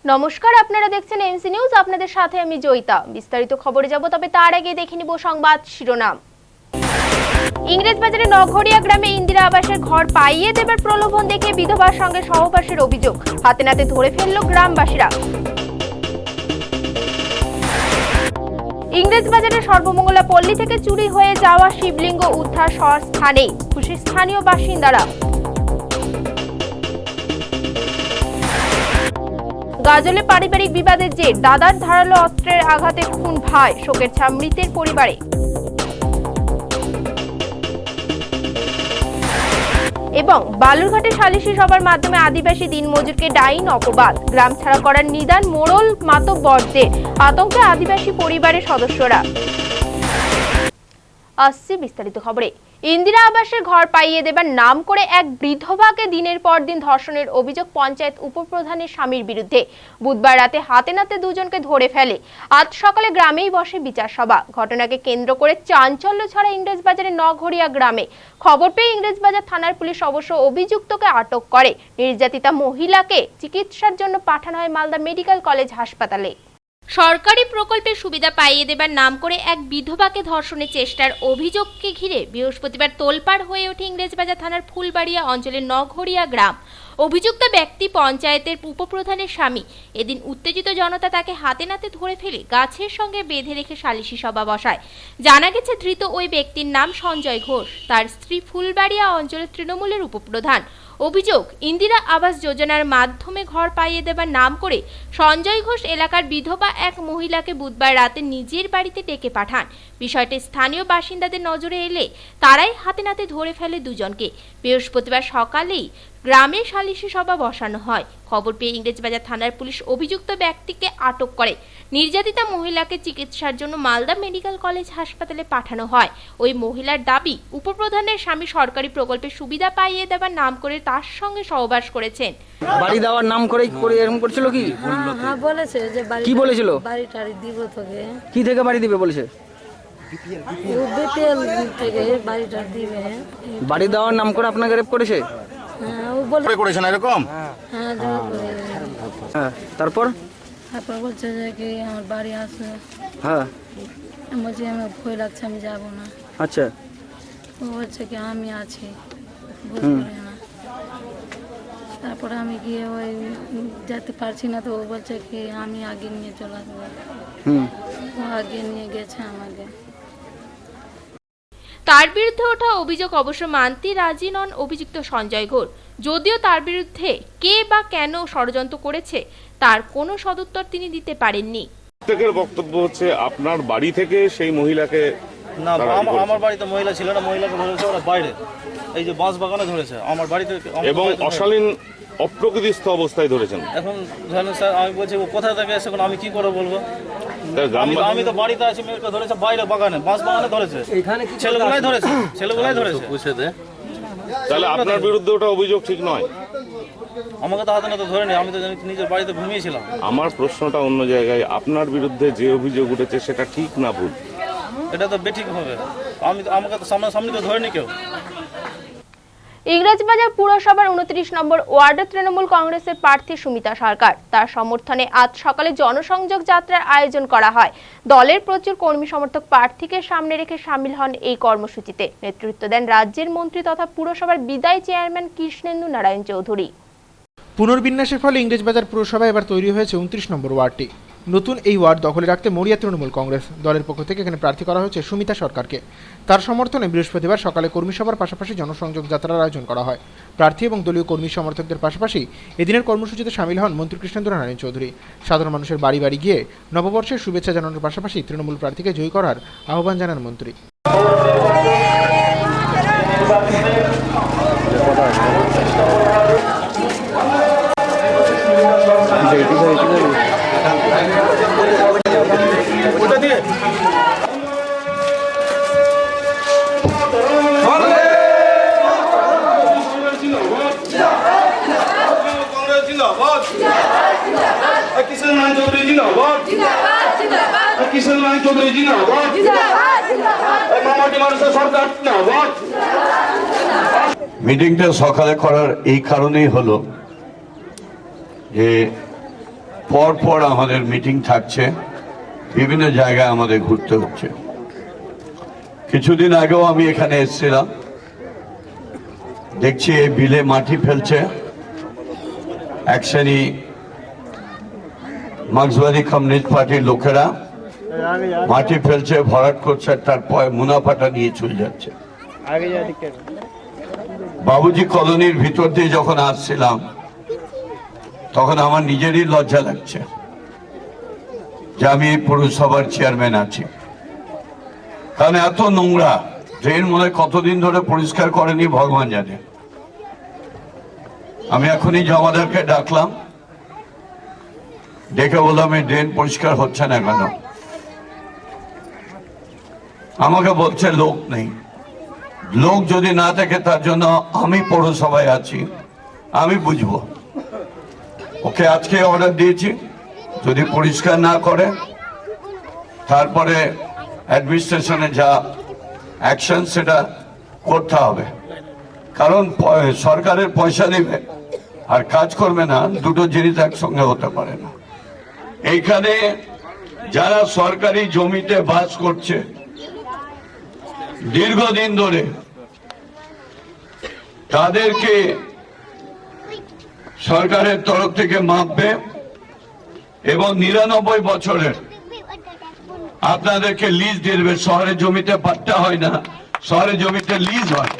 নমস্কার, আপনারা দেখছেন এমসি নিউজ। আপনাদের সাথে আমি জয়িতা। বিস্তারিত খবরে যাব, তবে তার আগে দেখে নিব সংবাদ শিরোনাম। ইংরেজবাজারে নঘরিয়া গ্রামে ইন্দিরা আবাসের ঘর পাইয়ে দেবার প্রলোভন দেখে বিধবার সঙ্গে সহবাসের অভিযোগ, হাতে নাতে ধরে ফেলল গ্রামবাসীরা। ইংরেজবাজারের সর্বমঙ্গলা পল্লী থেকে চুরি হয়ে যাওয়া শিবলিঙ্গ উদ্ধার স্থানে, খুশি স্থানীয় বাসিন্দারা। গাজলে পারিবারিক বিবাদের জের, দাদার ধারালো অস্ত্রের আঘাতে খুন ভাই, শোকের ছাপ মৃতের পরিবারে। এবং বালুরঘাটে সালিশি সভার মাধ্যমে আদিবাসী দিনমজুরকে ডাইন অপবাদ, গ্রাম ছাড়া করার নিদান মোড়ল মাতব্বরদের, আতঙ্কে আদিবাসী পরিবারের সদস্যরা। আসছে বিস্তারিত খবরে। ইন্দিরা আবাসের ঘর পাইয়ে দেবার নাম করে এক বিধবাকে দিনের পর দিন ধর্ষণের অভিযোগ পঞ্চায়েত উপপ্রধানের স্বামীর বিরুদ্ধে। বুধবার রাতে হাতে নাতে দুজনকে ধরে ফেলে। আজ সকালে গ্রামেই বসে বিচার সভা। ঘটনাকে কেন্দ্র করে চাঞ্চল্য ছড়া ইংরেজবাজারের নঘরিয়া গ্রামে। খবর পেয়ে ইংরেজবাজার থানার পুলিশ অবশ্য অভিযুক্তকে আটক করে। নির্যাতিতা মহিলাকে চিকিৎসার জন্য পাঠানো হয় মালদা মেডিকেল কলেজ হাসপাতালে। সরকারি প্রকল্পের সুবিধা পাইয়ে দেবার নাম করে এক বিধবাকে ধর্ষণের চেষ্টার অভিযোগকে ঘিরে বৃহস্পতিবার তোলপাড় হয়ে ওঠে ইংরেজবাজার থানার ফুলবাড়িয়া অঞ্চলের নঘরিয়া গ্রাম। অভিযুক্ত ব্যক্তি পঞ্চায়েতের উপপ্রধানের স্বামী। এদিন উত্তেজিত জনতা তাকে হাতে নাতে ধরে ফেলে গাছের সঙ্গে বেঁধে রেখে সালিশি সভা বসায়। জানা গেছে ধৃত ওই ব্যক্তির নাম সঞ্জয় ঘোষ, তার স্ত্রী ফুলবাড়িয়া অঞ্চলের তৃণমূলের উপপ্রধান। অভিযোগ, ইন্দিরা আবাস যোজনার মাধ্যমে ঘর পাইয়ে দেবার নাম করে সঞ্জয় ঘোষ এলাকার বিধবা এক মহিলাকে বুধবার রাতে নিজের বাড়িতে ডেকে পাঠান। বিষয়টি স্থানীয় বাসিন্দাদের নজরে এলে তারাই হাতে নাতে ধরে ফেলে দুজনকে। বৃহস্পতিবার সকালেই গ্রামে সালিশি সভা বসানো হয়। খবর পেয়ে ইংরেজবাজার থানার পুলিশ অভিযুক্ত ব্যক্তিকে আটক করে। নির্যাতিতা মহিলাকে চিকিৎসার জন্য মালদা মেডিকেল কলেজ হাসপাতালে পাঠানো হয়। ওই মহিলার দাবি, উপপ্রধানের স্বামী সরকারি প্রকল্পের সুবিধা পাইয়ে দেবার নাম করে তার সঙ্গে সহবাস করেছেন। বাড়ি দেওয়ার নাম করে এরকম করছিল কি? হ্যাঁ বলেছে যে বাড়ি, কি বলেছিল? বাড়ি টাড়ি দিব তোকে। কি থেকে বাড়ি দিবে বলেছে? বিপিএল থেকে বাড়িটা দিবে। বাড়ি দেওয়ার নাম করে আপনাকে রেপ করেছে? হ্যাঁ ও বলে করেছেন এরকম। হ্যাঁ হ্যাঁ, তারপর বলছে যে কি আমার বাড়ি আসবে। হ্যাঁ, আমি বলছি আমি ভয় লাগছে, আমি যাব না। আচ্ছা, ও বলছে কি আমি আছি, বুঝতে পারি না। তারপরে আমি গিয়ে ওই যেতে পারছি না, তো ও বলছে কি আমি আগে নিয়ে চলে আসবো। ও আগে নিয়ে গেছে আমাকে। তার বিরুদ্ধে ওঠা অভিযোগ অবশ্য মানতে রাজি নন অভিযুক্ত সঞ্জয় ঘোষ। যদিও তার বিরুদ্ধে কে বা কেন ষড়যন্ত্র করেছে তার কোনো সদুত্তর তিনি দিতে পারেননি। প্রত্যেকের বক্তব্য হচ্ছে আপনার বাড়ি থেকে সেই মহিলাকে না, আমার বাড়িতে মহিলা ছিল না, মহিলাকে ধরেছে ওরা বাইরে, এই যে বাঁশ বাগানে ধরেছে আমার বাড়িতে, এবং অশালীন অপ্রকৃতিস্থ অবস্থায় ধরেছেন। এখন ধরেন স্যার, আমি বলছি ও কোথায় থেকে এসে, এখন আমি কি করে বলবো? আমি তো বাড়িতে আছি, মেয়েকে ধরেছে বাইরে বাগানে, বাঁশ বাগানে ধরেছে, ছেলেগুলাই ধরেছে। তাহলে আপনার বিরুদ্ধে ওটা অভিযোগ ঠিক নয়? আমাকে তো হাতে নাতে ধরেনি, আমি তো নিজের বাড়িতে ঘুমিয়েছিলাম। আমার প্রশ্নটা অন্য জায়গায়। আপনার বিরুদ্ধে যে অভিযোগ উঠেছে সেটা ঠিক না ভুল? এটা তো বেঠিক হবে। আমাকে তো সামনাসামনি তো ধরেনি কেউ। ইংরেজবাজার পুরসভার 29 নম্বর ওয়ার্ডে তৃণমূল কংগ্রেসের প্রার্থী সুমিতা সরকার, তার সমর্থনে আজ সকালে জনসংযোগ যাত্রার আয়োজন করা হয়। দলের প্রচুর কর্মী সমর্থক প্রার্থীকে সামনে রেখে সামিল হন এই কর্মসূচিতে। নেতৃত্ব দেন রাজ্যের মন্ত্রী তথা পুরসভার বিদায়ী চেয়ারম্যান কৃষ্ণেন্দু নারায়ণ চৌধুরী। পুনর্বিন্যাসের ফলে ইংরেজবাজার পুরসভায় এবার তৈরি হয়েছে 29 নম্বর ওয়ার্ডটি। নতুন এই ওয়ার্ড দখলে রাখতে মরিয়া তৃণমূল কংগ্রেস দলের পক্ষ থেকে এখানে প্রার্থী করা হয়েছে সুমিতা সরকারকে। তার সমর্থনে বৃহস্পতিবার সকালে কর্মী সভার পাশাপাশি জনসংযোগ যাত্রার আয়োজন করা হয়। প্রার্থী এবং দলীয় কর্মী সমর্থকদের পাশাপাশি এদিনের কর্মসূচিতে সামিল হন মন্ত্রী কৃষ্ণেন্দু নারায়ণ চৌধুরী। সাধারণ মানুষের বাড়ি বাড়ি গিয়ে নববর্ষের শুভেচ্ছা জানানোর পাশাপাশি তৃণমূল প্রার্থীকে জয়ী করার আহ্বান জানান মন্ত্রী। রায় চৌধুরী জিন্দাবাদ, মামাটি মানুষের সরকার জিন্দাবাদ। মিটিংটা সকালে করার এই কারণেই হলো যে পর আমাদের মিটিং থাকছে, বিভিন্ন জায়গায় আমাদের ঘুরতে হচ্ছে। কিছুদিন আগেও আমি এখানে এসেছিলাম, দেখছি এই বিলে মাটি ফেলছে এক শ্রেণী মার্ক্সবাদী কমিউনিস্ট পার্টির লোকেরা, মাটি ফেলছে, ভরাট করছে, তারপর মুনাফাটা নিয়ে চলে যাচ্ছে। বাবুজি কলোনির ভিতর দিয়ে যখন আসছিলাম তখন আমার নিজেরই লজ্জা লাগছে যে আমি এই পৌরসভার চেয়ারম্যান আছি, কারণ এত নোংরা, ড্রেন মনে হয় কতদিন ধরে পরিষ্কার করেনি ভগবান জানে। আমি এখনই জমাদারকে ডাকলাম, ডেকে বললাম এই ড্রেন পরিষ্কার হচ্ছে না কেন। আমাকে বলছে লোক নেই। লোক যদি না থাকে তার জন্য আমি পৌরসভায় আছি, আমি বুঝবো। ওকে আজকে অর্ডার দিয়েছি, যদি পরিষ্কার না করে তারপরে অ্যাডমিনিস্ট্রেশনে যা অ্যাকশন সেটা করতে হবে, কারণ সরকারের পয়সা নেবে আর কাজ করবে না, দুটো জিনিস একসঙ্গে হতে পারে না। এইখানে যারা সরকারি জমিতে বাস করছে দীর্ঘদিন ধরে, তাদেরকে সরকারের তরফ থেকে মাপবে এবং 99 বছরের আপনাদেরকে লিজ দিয়ে দেবে। শহরের জমিতে পাট্টা হয় না, শহরের জমিতে লিজ হয়।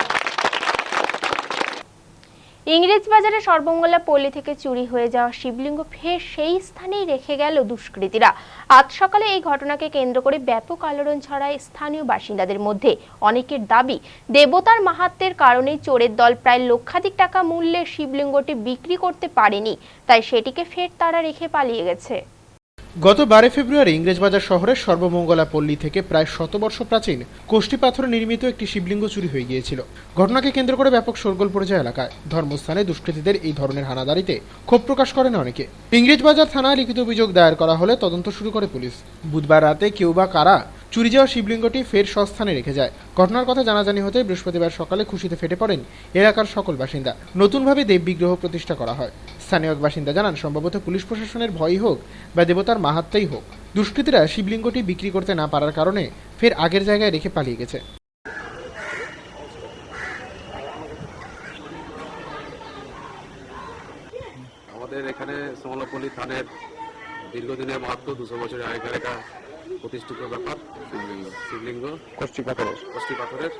ইংরেজবাজারে সর্বমঙ্গলা পল্লী থেকে চুরি হয়ে যাওয়া শিবলিঙ্গ ফের সেই স্থানেই রেখে গেল দুষ্কৃতীরা। আজ সকালে এই ঘটনাকে কেন্দ্র করে ব্যাপক আলোড়ন ছড়ায় স্থানীয় বাসিন্দাদের মধ্যে। অনেকের দাবি, দেবতার মাহাত্ম্যের কারণেই চোরের দল প্রায় লক্ষাধিক টাকা মূল্যের শিবলিঙ্গটি বিক্রি করতে পারেনি, তাই সেটিকে ফের তারা রেখে পালিয়ে গেছে। গত 12 ফেব্রুয়ারি ইংরেজবাজার শহরের সর্বমঙ্গলা পল্লী থেকে প্রায় 100 বর্ষ প্রাচীন কোষ্ঠী পাথরে নির্মিত একটি শিবলিঙ্গ চুরি হয়ে গিয়েছিল। ঘটনাকে কেন্দ্র করে ব্যাপক শোরগোল পড়ে যায় এলাকায়। ধর্মস্থানে দুষ্কৃতীদের এই ধরনের হানাদারিতে ক্ষোভ প্রকাশ করেন অনেকে। ইংরেজবাজার থানায় লিখিত অভিযোগ দায়ের করা হলে তদন্ত শুরু করে পুলিশ। বুধবার রাতে কেউ বা কারা চুরি যাওয়া শিবলিঙ্গটি ফের স্বস্থানে রেখে যায়। ঘটনার কথা জানাজানি হতে বৃহস্পতিবার সকালে খুশিতে ফেটে পড়েন এলাকার সকল বাসিন্দা। নতুনভাবে দেব বিগ্রহ প্রতিষ্ঠা করা হয়। স্থানীয় এক বাসিন্দা জানান, সম্ভবত পুলিশ প্রশাসনের ভয়ই হোক বা দেবতার মাহাত্ম্যই হোক, দুষ্কৃতীরা শিবলিঙ্গটি বিক্রি করতে না পারার কারণে ফের আগের জায়গায় রেখে পালিয়ে গেছে। আমাদের এখানে সমলাপল্লী থানের দীর্ঘদিনের মাহাত্ম্য, 200 বছরের আগেকার একটা প্রতিষ্ঠিত ব্যাপার শিবলিঙ্গ কোষ্ঠী পাথরের,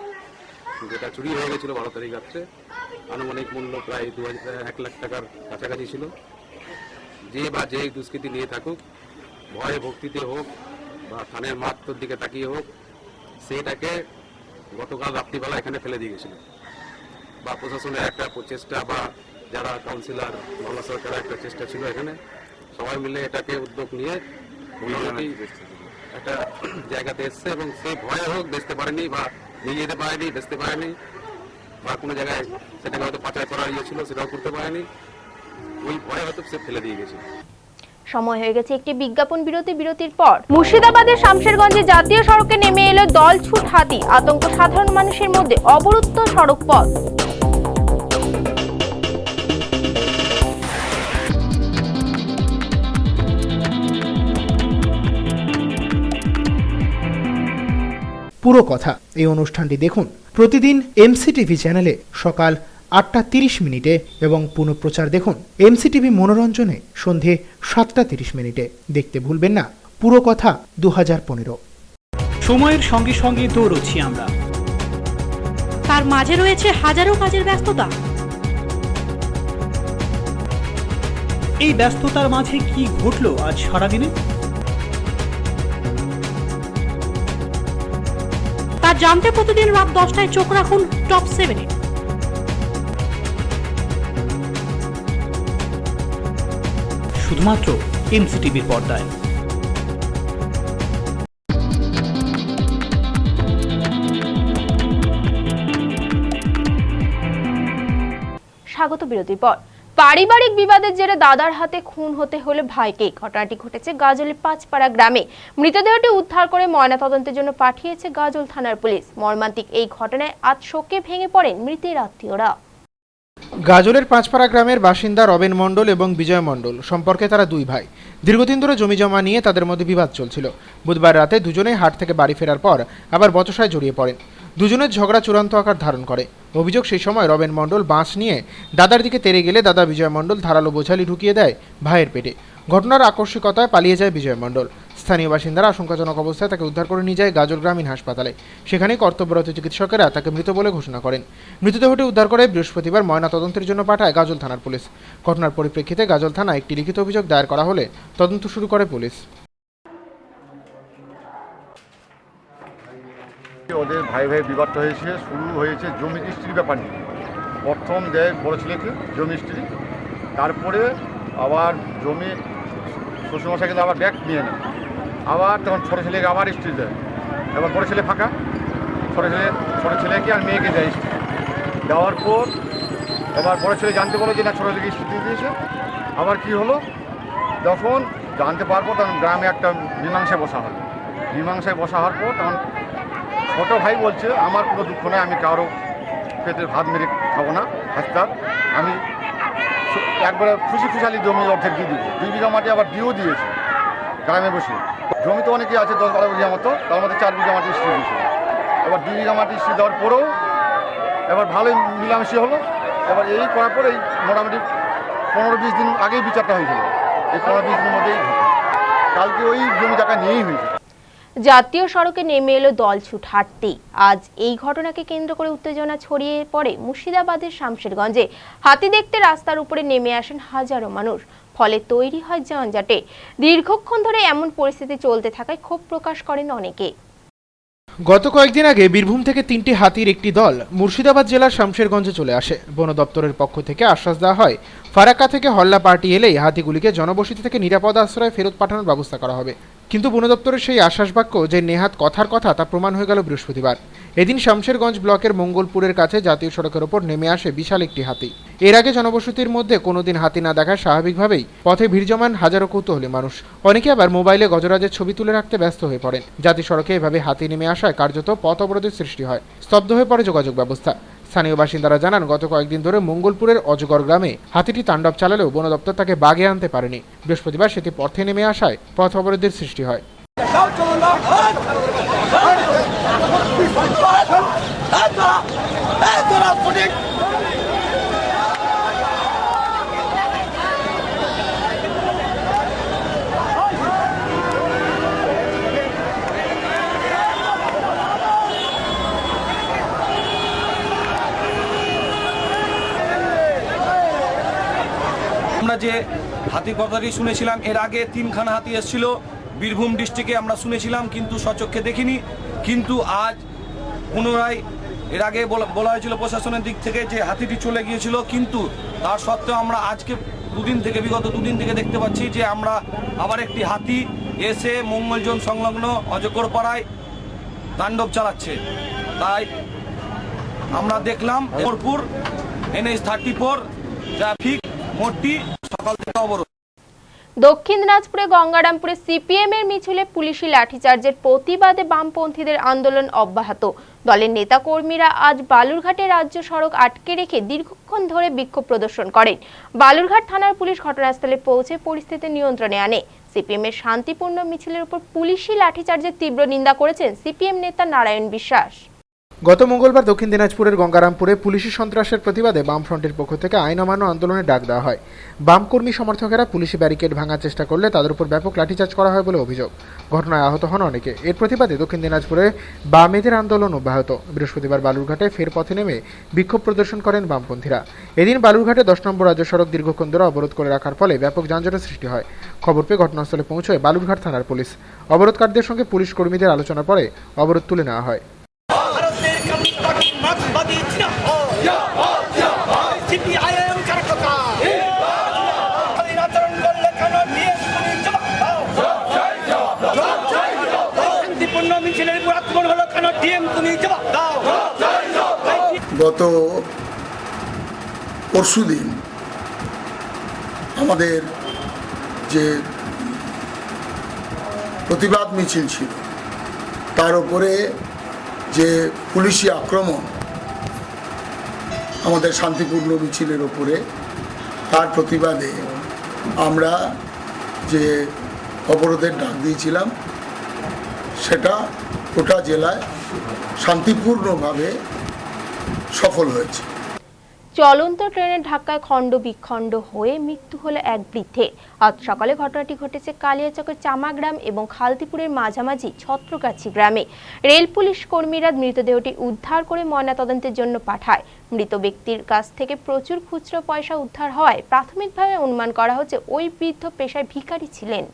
যেটা চুরি হয়ে গেছিল 12 তারিখ রাত্রে। আনুমানিক মূল্য প্রায় 1 লাখ টাকার কাছাকাছি ছিল। যে বা যে দুষ্কৃতি নিয়ে থাকুক, ভয়ে ভক্তিতে হোক বা থানের মাহাত্ম্যর দিকে তাকিয়ে হোক, সেটাকে গতকাল রাত্রিবেলা এখানে ফেলে দিয়ে গেছিল। বা প্রশাসনের একটা প্রচেষ্টা বা যারা কাউন্সিলর বাংলা সরকারের একটা চেষ্টা ছিল, এখানে সবাই মিলে এটাকে উদ্যোগ নিয়ে মোটামুটি একটা জায়গাতে এসছে এবং সে ভয়ে হোক বেচতে পারেনি বা নিয়ে যেতে পারেনি, বেচতে পারেনি, বা কোনো জায়গায় সেটাকে হয়তো পাচার করার ইয়ে ছিল সেটাও করতে পারেনি, ওই ভয়ে হয়তো সে ফেলে দিয়ে গেছে। সময় হয়ে গেছে একটি বিজ্ঞাপন বিরতির পর। মুর্শিদাবাদের শামশেরগঞ্জে জাতীয় সড়কে নেমে এলো দলছুট হাতি। আতঙ্ক সাধারণ মানুষের মধ্যে, অবরুদ্ধ সড়ক পথ। পুরো কথা এই অনুষ্ঠানটি দেখুন প্রতিদিন এমসিটিভি চ্যানেলে সকাল 8টা 30 মিনিটে এবং পুনঃপ্রচার দেখুন এমসিটিভি মনোরঞ্জনে সন্ধে 7টা 30 মিনিটে। দেখতে ভুলবেন না পুরো কথা 2015। সময়ের সঙ্গে সঙ্গে দৌড়চ্ছি আমরা, তার মাঝে রয়েছে হাজারো কাজের ব্যস্ততা। এই ব্যস্ততার মাঝে কি ঘটলো আজ সারাদিনে, তা জানতে প্রতিদিন রাত 10টায় চোখ রাখুন টপ 7-এ। শুধুমাত্র এমসিটিভির পর্দায়। স্বাগত বিরতির পর। পারিবারিক বিবাদের জেরে দাদার হাতে খুন হতে হলো ভাইকে। ঘটনাটি ঘটেছে গাজলের পাঁচপাড়া গ্রামে। মৃতদেহটি উদ্ধার করে ময়নাতদন্তের জন্য পাঠিয়েছে গাজল থানার পুলিশ। মর্মান্তিক এই ঘটনায় আজ শোকে ভেঙে পড়েন মৃতের আত্মীয়রা। গাজলের পাঁচপাড়া গ্রামের বাসিন্দা রবেন মণ্ডল এবং বিজয় মণ্ডল সম্পর্কে তারা দুই ভাই। দীর্ঘদিন ধরে জমি জমা নিয়ে তাদের মধ্যে বিবাদ চলছিল। বুধবার রাতে দুজনেই হাট থেকে বাড়ি ফেরার পর আবার বচসায় জড়িয়ে পড়েন। দুজনের ঝগড়া চূড়ান্ত আকার ধারণ করে। অভিযোগ, সেই সময় রবেন মণ্ডল বাঁশ নিয়ে দাদার দিকে তেড়ে গেলে দাদা বিজয় মণ্ডল ধারালো বোঝালি ঢুকিয়ে দেয় ভাইয়ের পেটে। ঘটনার আকস্মিকতায় পালিয়ে যায় বিজয় মণ্ডল। স্থানীয় বাসিন্দারা আশঙ্কাজনক অবস্থায় তাকে উদ্ধার করে নিয়ে যায় গাজল গ্রামীণ হাসপাতালে। সেখানে কর্তব্যরত চিকিৎসকেরা তাকে মৃত বলে ঘোষণা করেন। মৃতদেহটি উদ্ধার করে বৃহস্পতিবার ময়নাতদন্তের জন্য পাঠায় গাজল থানার পুলিশ। ঘটনার পরিপ্রেক্ষিতে গাজল থানায় একটি লিখিত অভিযোগ দায়ের করা হলে তদন্ত শুরু করে পুলিশ। ওদের ভাই ভাই বিবাদটা হয়েছে, শুরু হয়েছে জমি রেজিস্ট্রির ব্যাপার নিয়ে। প্রথম দেয় বড় ছেলেকে জমি রেজিস্ট্রি, তারপরে আবার জমি শ্বশুরমশাই কিন্তু আবার ব্যাগ নিয়ে নেয়। আবার তখন ছোটো ছেলেকে আবার রেজিস্ট্রি দেয়। এবার বড় ছেলে ফাঁকা, ছোটো ছেলেকে আর মেয়েকে দেয় রেজিস্ট্রি দেওয়ার পর এবার বড় ছেলে জানতে বলো যে না ছোটো ছেলেকে রেজিস্ট্রি দিয়ে দিয়েছে। আবার কি হলো, যখন জানতে পারবো তখন গ্রামে একটা মীমাংসায় বসা হয়। মীমাংসায় বসা হওয়ার পর তখন ছোটো ভাই বলছে আমার কোনো দুঃখ নেই, আমি কারো পেটের ভাত মেরে খাবো না, হাসতাম আমি একবারে খুশি খুশালি জমি অর্ধেক দিয়ে দিব। 2 বিঘা মাটি আবার দিয়েও দিয়েছে গ্রামে বসে। জমি তো অনেকেই আছে 10-12 বিঘা মতো, তার মধ্যে 4 বিঘা মাটি স্ত্রী দিয়েছিল। এবার 2 বিঘা মাটি স্ত্রী দেওয়ার পরেও এবার ভালোই মিলামিশি হলো। এবার এই করার পর এই মোটামুটি 15-20 দিন আগেই বিচারটা হয়েছিল। এই 15-20 দিনের মধ্যেই কালকে ওই জমি জায়গা নিয়েই হয়েছে। জাতীয় সড়কে নেমে এলো দলছুট হাঁটতে। আজ এই ঘটনাকে কেন্দ্র করে উত্তেজনা ছড়িয়ে পড়ে মুর্শিদাবাদের শামশেরগঞ্জে। হাতি দেখতে রাস্তার উপরে নেমে আসেন হাজারো মানুষ, ফলে তৈরি হয় যানজটে। দীর্ঘক্ষণ ধরে এমন পরিস্থিতি চলতে থাকায় ক্ষোভ প্রকাশ করেন অনেকে। গত কয়েকদিন আগে বীরভূম থেকে 3টি হাতির একটি দল মুর্শিদাবাদ জেলার শামশেরগঞ্জে চলে আসে। বন দপ্তরের পক্ষ থেকে আশ্বাস দেওয়া হয় ফারাক্কা থেকে হল্লা পার্টি এলেই হাতিগুলিকে জনবসতি থেকে নিরাপদ আশ্রয়ে ফেরত পাঠানোর ব্যবস্থা করা হবে। কিন্তু বন দপ্তরের সেই আশ্বাস বাক্য যে নেহাত কথার কথা তা প্রমাণ হয়ে গেল বৃহস্পতিবার। এদিন শামশেরগঞ্জ ব্লকের মঙ্গলপুরের কাছে জাতীয় সড়কের ওপর নেমে আসে বিশাল একটি হাতি। এর আগে জনবসতির মধ্যে কোনোদিন হাতি না দেখায় স্বাভাবিকভাবেই পথে ভিড় জমান হাজারো কৌতূহলী মানুষ। অনেকে আবার মোবাইলে গজরাজের ছবি তুলে রাখতে ব্যস্ত হয়ে পড়েন। জাতীয় সড়কে এভাবে হাতি নেমে আসায় কার্যত পথ অবরোধের সৃষ্টি হয়। স্তব্ধ হয়ে পড়ে যোগাযোগ ব্যবস্থা। স্থানীয় বাসিন্দারা জানান, গত কয়েকদিন ধরে মঙ্গলপুরের অজগর গ্রামে হাতিটি তাণ্ডব চালালেও বন দপ্তর তাকে বাগে আনতে পারেনি। বৃহস্পতিবার সেটি পথে নেমে আসায় পথ অবরোধের সৃষ্টি হয়। আমরা যে হাতির কথাটি শুনেছিলাম, এর আগে 3খানা হাতি এসেছিল বীরভূম ডিস্ট্রিক্টে, আমরা শুনেছিলাম কিন্তু সচক্ষে দেখিনি। কিন্তু আজ পুনরায় এর আগে বলা হয়েছিল প্রশাসনের দিক থেকে যে হাতিটি চলে গিয়েছিল, কিন্তু তার সত্ত্বেও আমরা আজকে বিগত দুদিন থেকে দেখতে পাচ্ছি যে আমরা আবার একটি হাতি এসে মঙ্গলজন সংলগ্ন অজগরপাড়ায় তাণ্ডব চালাচ্ছে। তাই আমরা দেখলাম মোরপুর NH 34 ট্রাফিক মোড়টি সকাল থেকে অবরোধ। দক্ষিণ দিনাজপুরে গঙ্গারামপুরে সিপিএম এর মিছিলে পুলিশি লাঠিচার্জের প্রতিবাদে বামপন্থীদের আন্দোলন অব্যাহত। দলের নেতাকর্মীরা আজ বালুরঘাটে রাজ্য সড়ক আটকে রেখে দীর্ঘক্ষণ ধরে বিক্ষোভ প্রদর্শন করেন। বালুরঘাট থানার পুলিশ ঘটনাস্থলে পৌঁছে পরিস্থিতি নিয়ন্ত্রণে আনে। সিপিএম এর শান্তিপূর্ণ মিছিলের উপর পুলিশি লাঠিচার্জের তীব্র নিন্দা করেছেন সিপিএম নেতা নারায়ণ বিশ্বাস। গত মঙ্গলবার দক্ষিণ দিনাজপুরের গঙ্গারামপুরে পুলিশি সন্ত্রাসের প্রতিবাদে বামফ্রন্টের পক্ষ থেকে আইন অমান্য আন্দোলনের ডাক দেওয়া হয়। বাম কর্মী সমর্থকেরা পুলিশি ব্যারিকেড ভাঙার চেষ্টা করলে তাদের উপর ব্যাপক লাঠিচার্জ করা হয় বলে অভিযোগ। ঘটনায় আহত হন অনেকে। এর প্রতিবাদে দক্ষিণ দিনাজপুরে বামেদের আন্দোলন অব্যাহত। বৃহস্পতিবার বালুরঘাটে ফের পথে নেমে বিক্ষোভ প্রদর্শন করেন বামপন্থীরা। এদিন বালুরঘাটে 10 নম্বর রাজ্য সড়ক দীর্ঘক্ষণ ধরে অবরোধ করে রাখার ফলে ব্যাপক যানজটের সৃষ্টি হয়। খবর পেয়ে ঘটনাস্থলে পৌঁছয় বালুরঘাট থানার পুলিশ। অবরোধকারীদের সঙ্গে পুলিশ কর্মীদের আলোচনার পরে অবরোধ তুলে নেওয়া হয়। গত পরশুদিন আমাদের যে প্রতিবাদ মিছিল ছিল তার উপরে যে পুলিশি আক্রমণ আমাদের শান্তিপূর্ণ মিছিলের ওপরে, তার প্রতিবাদে আমরা যে অবরোধের ডাক দিয়েছিলাম সেটা গোটা জেলায় শান্তিপূর্ণভাবে সফল হয়েছে। চলন্ত ট্রেনের ধাক্কায় খণ্ড বিখণ্ড হয়ে মৃত্যু হলো এক বৃদ্ধের। আজ সকালে ঘটনাটি ঘটেছে কালিয়াচকের চামাগ্রাম এবং খালতিপুরের মাঝামাঝি ছত্রগাছি গ্রামে। রেল পুলিশ কর্মীরা মৃতদেহটি উদ্ধার করে ময়নাতদন্তের জন্য পাঠায়। মৃত ব্যক্তির কাছ থেকে প্রচুর খুচরো পয়সা উদ্ধার হওয়ায় প্রাথমিকভাবে অনুমান করা হচ্ছে ওই বৃদ্ধ পেশায় ভিখারি ছিলেন।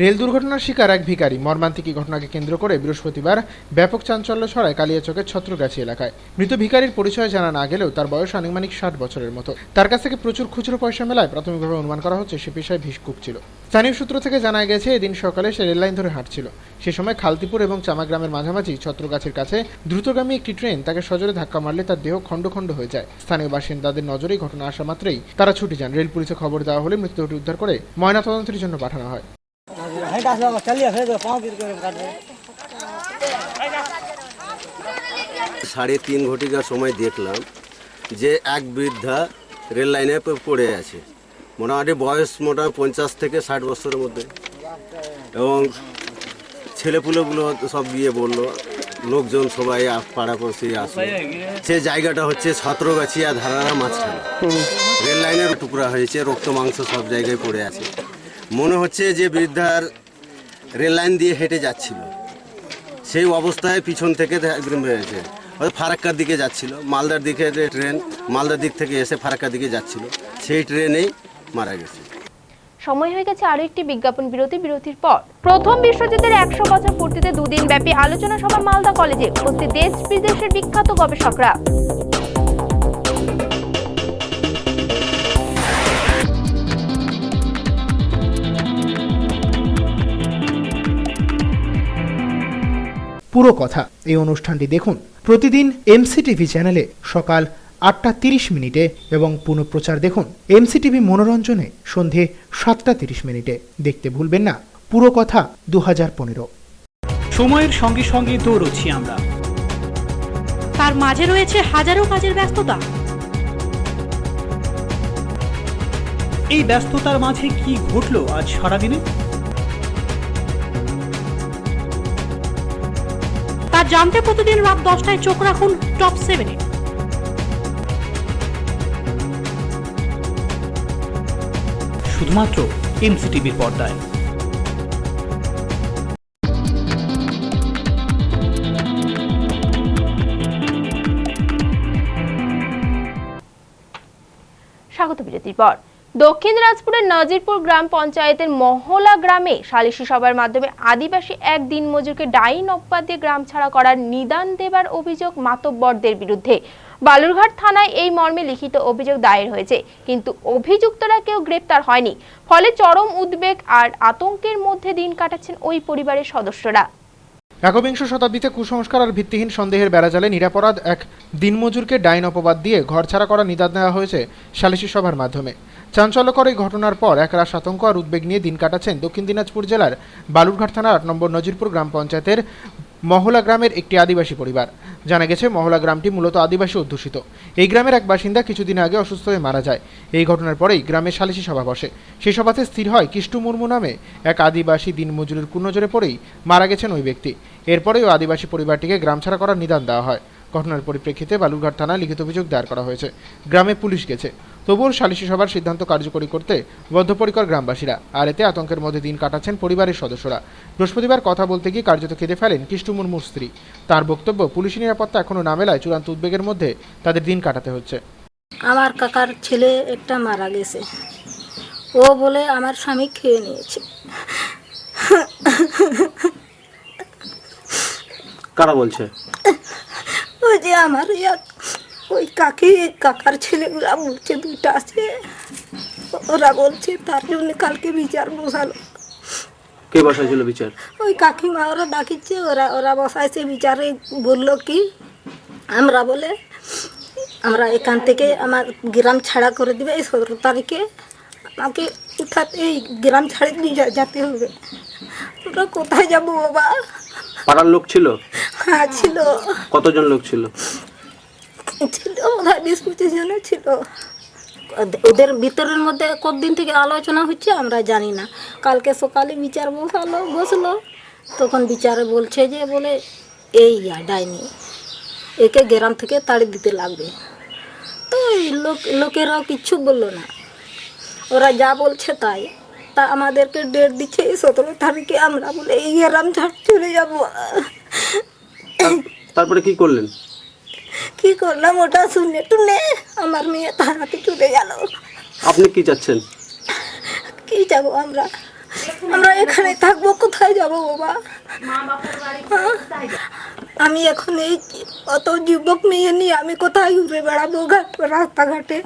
রেল দুর্ঘটনার শিকার এক ভিখারি। মর্মান্তিক ঘটনাকে কেন্দ্র করে বৃহস্পতিবার ব্যাপক চাঞ্চল্য ছড়ায় কালিয়াচকের ছত্রগাছি এলাকায়। মৃত ভিখারির পরিচয় জানা না গেলেও তার বয়স আনুমানিক 60 বছরের মতো। তার কাছ থেকে প্রচুর খুচরো পয়সা মেলায় প্রাথমিকভাবে অনুমান করা হচ্ছে সে পেশায় ভিক্ষুক ছিল। স্থানীয় সূত্র থেকে জানা গেছে এদিন সকালে সে রেল লাইন ধরে হাঁটছিল। সে সময় খালতিপুর এবং চামাগ্রামের মাঝামাঝি ছত্রগাছির কাছে দ্রুতগামী একটি ট্রেন তাকে সজোরে ধাক্কা মারলে তার দেহ খণ্ড খণ্ড হয়ে যায়। স্থানীয় বাসিন্দাদের নজরে ঘটনা আসা মাত্রই তারা ছুটে যান। রেল পুলিশে খবর দেওয়া হলে মৃতদেহটি উদ্ধার করে ময়নাতদন্তের জন্য পাঠানো হয়। 3:30 ঘটিকার সময় দেখলাম যে এক বৃদ্ধা রেল লাইনে পড়ে আছে। মোটামুটি বয়স 50 থেকে 60 বছরের মধ্যে, এবং ছেলেপুলেগুলো সব গিয়ে বললো, লোকজন সবাই পাড়াপড়শি আসলো। সে জায়গাটা হচ্ছে ছত্রগাছি আর ধারারা মাঝখানে। রেল লাইনের টুকরা হয়েছে, রক্ত মাংস সব জায়গায় পড়ে আছে। মনে হচ্ছে যে বৃদ্ধার রেল লাইন দিয়ে হেঁটে যাচ্ছিল, সেই অবস্থায় পিছন থেকে হয়েছে। ফারাক্কার দিকে যাচ্ছিল, মালদার দিকে ট্রেন, মালদার দিক থেকে এসে ফারাক্কার দিকে যাচ্ছিল, সেই ট্রেনেই মারা গেছে। সময় হয়ে গেছে আরো একটি বিজ্ঞাপন বিরতির পর। প্রথম বিশ্বযুদ্ধের 100 বছর পূর্তিতে দুদিন ব্যাপী আলোচনা সভা মালদা কলেজে। উপস্থিত দেশ বিদেশের বিখ্যাত গবেষকরা। পুরো কথা এই অনুষ্ঠানটি দেখুন প্রতিদিন এমসিটিভি চ্যানেলে সকাল 8টা 30 মিনিটে এবং পুনঃপ্রচার দেখুন এমসিটিভি মনোরঞ্জনে সন্ধে 7টা 30 মিনিটে। দেখতে ভুলবেন না পুরো কথা 2015। সময়ের সঙ্গে সঙ্গে দৌড়চ্ছি আমরা, তার মাঝে রয়েছে হাজারো কাজের ব্যস্ততা। এই ব্যস্ততার মাঝে কি ঘটলো আজ সারাদিনে তা জানতে প্রতিদিন রাত 10টায় চোখ রাখুন টপ 7-এ। শুধুমাত্র এমসিটিভির পর্দায়। স্বাগত বিরতির পর। দক্ষিণ দিনাজপুরের নাজিরপুর গ্রাম পঞ্চায়েতের মহলা গ্রামে সালিশি সভার মাধ্যমে আদিবাসী এক দিনমজুরকে ডাইন অপবাদ দিয়ে গ্রাম ছাড়া করার নিদান দেবার অভিযোগ মাতব্বরদের বিরুদ্ধে। বালুরঘাট থানায় এই মর্মে লিখিত অভিযোগ দায়ের হয়েছে, কিন্তু অভিযুক্তরা কেউ গ্রেপ্তার হয়নি। ফলে চরম উদ্বেগ আর আতঙ্কের মধ্যে দিন কাটাচ্ছেন ওই পরিবারের সদস্যরা। একবিংশ শতাব্দীতে কুসংস্কার আর ভিত্তিহীন সন্দেহের বেড়াজালে নিরাপরাধ এক দিনমজুরকে ডাইন অপবাদ দিয়ে ঘর ছাড়া করার নিদান দেওয়া হয়েছে সালিশি সভার মাধ্যমে। চাঞ্চল্যকর এই ঘটনার পর একরাশ আতঙ্ক আর উদ্বেগ নিয়ে দিন কাটাচ্ছেন দক্ষিণ দিনাজপুর জেলার বালুরঘাট থানার 8 নম্বর নজিরপুর গ্রাম পঞ্চায়েতের মহলা গ্রামের একটি আদিবাসী পরিবার। জানা গেছে মহলা গ্রামটি মূলত আদিবাসী অধ্যুষিত। এই গ্রামের এক বাসিন্দা কিছুদিন আগে অসুস্থ হয়ে মারা যায়। এই ঘটনার পরেই গ্রামে সালিশি সভা বসে। সেই সভাতে স্থির হয় কিষ্টু মুর্মু নামে এক আদিবাসী দিনমজুরের কুনজরে পড়েই মারা গেছেন ওই ব্যক্তি। এরপরেই ওই আদিবাসী পরিবারটিকে গ্রাম ছাড়া করার নিদান দেওয়া হয়। ঘটনার পরিপ্রেক্ষিতে বালুরঘাট থানায় লিখিত অভিযোগ দায়ের করা হয়েছে। গ্রামে পুলিশ গেছে, তবুও সালিশি সভার সিদ্ধান্ত কার্যকরী করতে বদ্ধপরিকর গ্রামবাসীরা। আর এতে আতঙ্কের মধ্যে দিন কাটাচ্ছেন পরিবারের সদস্যরা। বৃহস্পতিবার কথা বলতে গিয়ে কার্যত কেঁদে ফেলেন কিষ্টু মুর্মুর স্ত্রী। তার বক্তব্য, পুলিশি নিরাপত্তা এখনো না মেলায় চূড়ান্ত উদ্বেগের মধ্যে তাদের দিন কাটাতে হচ্ছে। আমার কাকার ছেলে একটা মারা গেছে, ও বলে আমার স্বামী খেয়ে নিয়েছে। কারা বলছে? ওই যে আমার ওই কাকার ছেলেগুলা বলছে, দুইটা আছে, ওরা বলছে তার জন্য কালকে বিচার বসালো। কে বসাইছিল বিচার? ওই কাকিমা ওরা ডাকিচ্ছে, ওরা বসাইছে বিচারে। বললো কি আমরা এখান থেকে আমার গ্রাম ছাড়া করে দিবে এই 17 তারিখে, তাকে উঠাতেই গ্রাম ছাড়ে নিয়ে যেতে হবে। আমরা কোথায় যাবো বাবা? পাড়ার লোক ছিল? হ্যাঁ ছিল। কতজন লোক ছিল? ছিল বোধহয় 20-25 জন ছিল। ওদের ভিতরের মধ্যে কতদিন থেকে আলোচনা হচ্ছে আমরা জানি না। কালকে সকালে বিচার বসলো, তখন বিচারে বলছে যে বলে এই ডাইনি, একে গ্রাম থেকে তাড়ি দিতে লাগবে। তো লোকেরাও কিচ্ছু বললো না, ওরা যা বলছে তাই। তা আমাদেরকে ডেট দিচ্ছে 17 তারিখে, আমরা বলে এই গ্রাম ছাড় চলে যাব। তারপরে কি করলেন? কি করলাম ওটা শুনে টুনে আমার মেয়ে তাড়াতে চলে গেল। আপনি কি চাচ্ছেন? কি যাবো আমরা? আমরা এখানে থাকবো, কোথায় যাব বাবা? আমি এখন এই অত যুবক মেয়ে নিয়ে আমি কোথায় ঘুরে বেড়াবো রাস্তাঘাটে?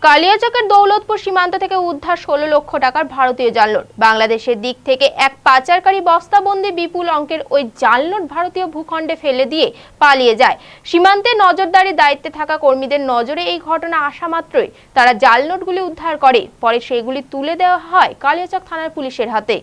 কালিয়াচকের দৌলতপুর সীমান্ত থেকে উদ্ধার 16 লক্ষ টাকার ভারতীয় জাল নোট। বাংলাদেশের দিক থেকে এক পাচারকারী বস্তাবন্দি বিপুল অঙ্কের ওই জাল নোট ভারতীয় ভূখণ্ডে ফেলে দিয়ে পালিয়ে যায়। সীমান্তে নজরদারির দায়িত্বে থাকা কর্মীদের নজরে এই ঘটনা আসা মাত্রই তারা জাল নোটগুলি উদ্ধার করে। পরে সেগুলি তুলে দেওয়া হয় কালিয়াচক থানার পুলিশের হাতে।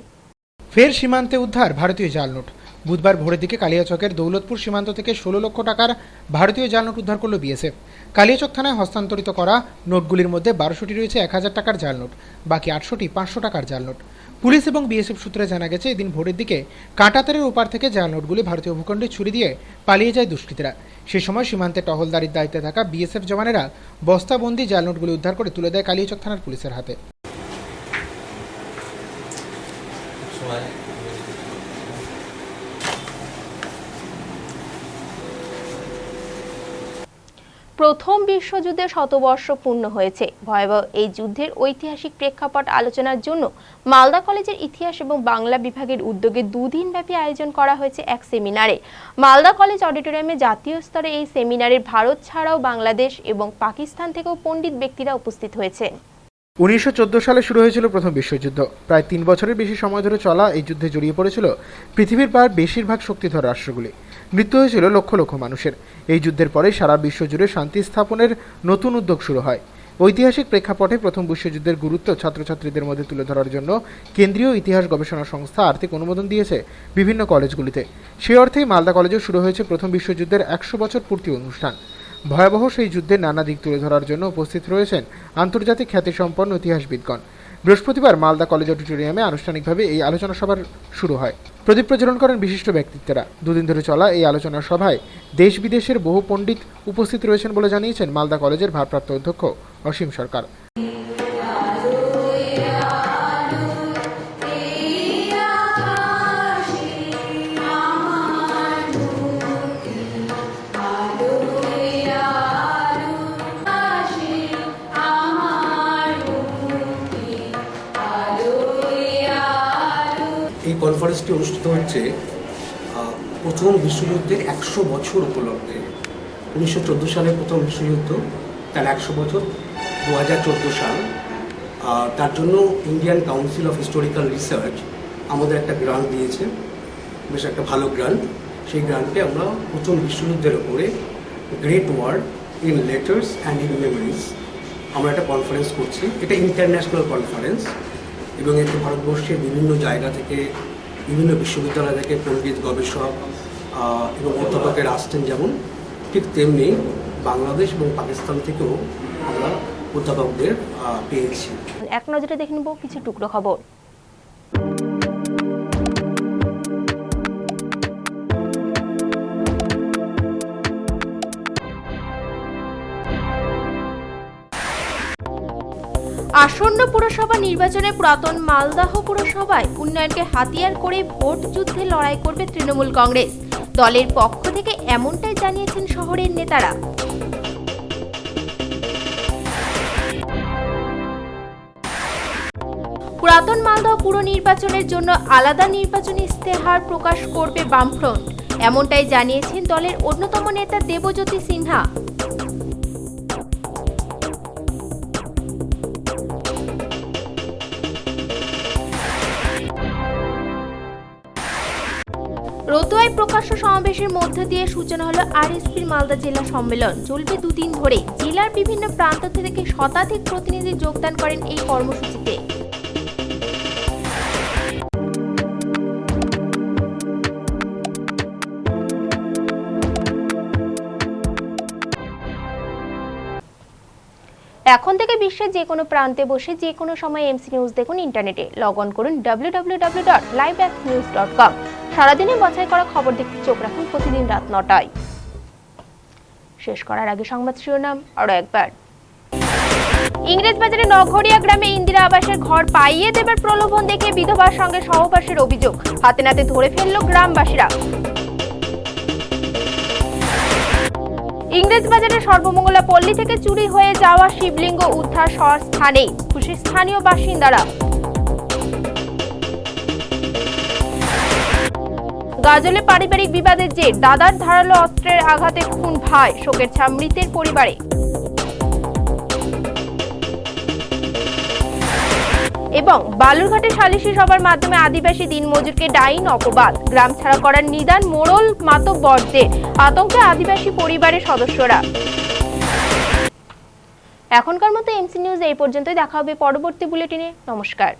ফের সীমান্তে উদ্ধার ভারতীয় জাল নোট। বুধবার ভোরের দিকে কালিয়াচকের দৌলতপুর সীমান্ত থেকে 16 লক্ষ টাকার ভারতীয় জাল নোট উদ্ধার করল বিএসএফ। কালিয়াচক থানায় হস্তান্তরিত করা নোটগুলির মধ্যে 1200টি রয়েছে 1000 টাকার জাল নোট, বাকি 800টি 500 টাকার জাল নোট। পুলিশ এবং বিএসএফ সূত্রে জানা গেছে, এদিন ভোরের দিকে কাঁটাতারের ওপার থেকে জাল নোটগুলি ভারতীয় ভূখণ্ডে ছুরি দিয়ে পালিয়ে যায় দুষ্কৃতীরা। সে সময় সীমান্তে টহলদারির দায়িত্বে থাকা বিএসএফ জওয়ানেরা বস্তাবন্দি জাল নোটগুলি উদ্ধার করে তুলে দেয় কালিয়াচক থানার পুলিশের হাতে। প্রথম বিশ্বযুদ্ধের শতবর্ষ পূর্ণ হয়েছে। ভয়াবহ এই যুদ্ধের ঐতিহাসিক প্রেক্ষাপট আলোচনার জন্য মালদা কলেজের ইতিহাস এবং বাংলা বিভাগের উদ্যোগে 2 দিনব্যাপী আয়োজন করা হয়েছে এক সেমিনারে। মালদা কলেজ অডিটোরিয়ামে জাতীয় স্তরে এই সেমিনারে ভারত ছাড়াও বাংলাদেশ এবং পাকিস্তান থেকেও পণ্ডিত ব্যক্তিরা উপস্থিত হয়েছেন। 1914 সালে শুরু হয়েছিল প্রথম বিশ্বযুদ্ধ। প্রায় 3 বছরের বেশি সময় ধরে চলা এই যুদ্ধে জড়িয়ে পড়েছিল পৃথিবীর প্রায় বেশিরভাগ শক্তিধর রাষ্ট্রগুলি। মৃত্যু হয়েছিল লক্ষ লক্ষ মানুষের। এই যুদ্ধের পরে সারা বিশ্ব জুড়ে শান্তি স্থাপনের নতুন উদ্যোগ শুরু হয়। ঐতিহাসিক প্রেক্ষাপটে প্রথম বিশ্বযুদ্ধের গুরুত্ব ছাত্রছাত্রীদের মধ্যে তুলে ধরার জন্য কেন্দ্রীয় ইতিহাস গবেষণা সংস্থা আর্থিক অনুমোদন দিয়েছে বিভিন্ন কলেজগুলিতে। সেই অর্থেই মালদা কলেজেও শুরু হয়েছে প্রথম বিশ্বযুদ্ধের 100 বছর পূর্তি অনুষ্ঠান। ভয়াবহ সেই যুদ্ধের নানা দিক তুলে ধরার জন্য উপস্থিত রয়েছেন আন্তর্জাতিক খ্যাতিসম্পন্ন ইতিহাসবিদগণ। বৃহস্পতিবার মালদা কলেজ অডিটোরিয়ামে আনুষ্ঠানিকভাবে এই আলোচনা সভা শুরু হয়। প্রদীপ প্রজ্বলন করেন বিশিষ্ট ব্যক্তিত্বরা। 2 দিন ধরে চলা এই আলোচনা সভায় দেশ বিদেশের বহু পণ্ডিত উপস্থিত রয়েছেন বলে জানিয়েছেন মালদা কলেজের ভারপ্রাপ্ত অধ্যক্ষ অসীম সরকার। এই কনফারেন্সটি অনুষ্ঠিত হচ্ছে প্রথম বিশ্বযুদ্ধের 100 বছর উপলক্ষে। 1914 সালে প্রথম বিশ্বযুদ্ধ, তার 100 বছর 2014 সাল। তার জন্য Indian council of historical research আমাদের একটা গ্রান্ট দিয়েছে, বেশ একটা ভালো গ্রান্ট। সেই গ্রান্টে আমরা প্রথম বিশ্বযুদ্ধের ওপরে great war in letters and in memories আমরা একটা কনফারেন্স করছি। এটা ইন্টারন্যাশনাল কনফারেন্স এবং এতে ভারতবর্ষের বিভিন্ন জায়গা থেকে, বিভিন্ন বিশ্ববিদ্যালয় থেকে পণ্ডিত, গবেষক এবং অধ্যাপকের আসছেন। যেমন ঠিক তেমনি বাংলাদেশ এবং পাকিস্তান থেকেও আমরা অধ্যাপকদের পেয়েছি। এক নজরে দেখে নেব কিছু টুকরো খবর। আসন্ন পুরসভা নির্বাচনে পুরাতন মালদাহ পুরসভায় উন্নয়নকে হাতিয়ার করে ভোট যুদ্ধে লড়াই করবে তৃণমূল কংগ্রেস। দলের পক্ষ থেকে এমনটাই জানিয়েছেন শহরের নেতারা। পুরাতন মালদহ পুর নির্বাচনের জন্য আলাদা নির্বাচনী ইস্তেহার প্রকাশ করবে বামফ্রন্ট, এমনটাই জানিয়েছেন দলের অন্যতম নেতা দেবজ্যোতি সিনহা। রতুয়া বড়ুয়ায় প্রকাশ্য সমাবেশের মধ্য দিয়ে সূচনা হলো আরএসপির মালদা জেলা সম্মেলন। চলবে দুদিন ধরে। জেলার বিভিন্ন প্রান্ত থেকে শতাধিক প্রতিনিধি যোগদান করেন এই কর্মসূচিতে। এখন থেকে বিশ্বের যে কোনো প্রান্তে বসে যে কোনো সময় এমসি নিউজ দেখুন ইন্টারনেটে। লগ অন করুন www.liveaxnews.com। সারাদিনে বাছাই করা খবর দেখতে চোখ রাখুন প্রতিদিন রাত 9টায়। শেষ করার আগে সংবাদ শিরোনাম আরো একবার। ইংরেজবাজারে নগরিয়া গ্রামে ইন্দিরা আবাসের ঘর পাইয়ে দেবার প্রলোভন দেখে বিধবার সঙ্গে সহবাসের অভিযোগ। হাতে নাতে ধরে ফেলল গ্রামবাসীরা। ইংরেজবাজারের সর্বমঙ্গলা পল্লী থেকে চুরি হয়ে যাওয়া শিবলিঙ্গ উদ্ধার স্থানেই খুশি স্থানীয় বাসিন্দারা। গাজলে পারিবারিক বিবাদের জের, দাদার ধারালো অস্ত্রের আঘাতে খুন ভাই, শোকের ছাপ মৃতের পরিবারে। এবং বালুরঘাটে সালিশি সভার মাধ্যমে আদিবাসী দিনমজুরকে ডাইন অপবাদ, গ্রাম ছাড়া করার নিদান মোড়ল মাতব্বরদের, আতঙ্কে আদিবাসী পরিবারের সদস্যরা। এখনকার মতো এমসি নিউজ এই পর্যন্তই। দেখা হবে পরবর্তী বুলেটিনে। নমস্কার।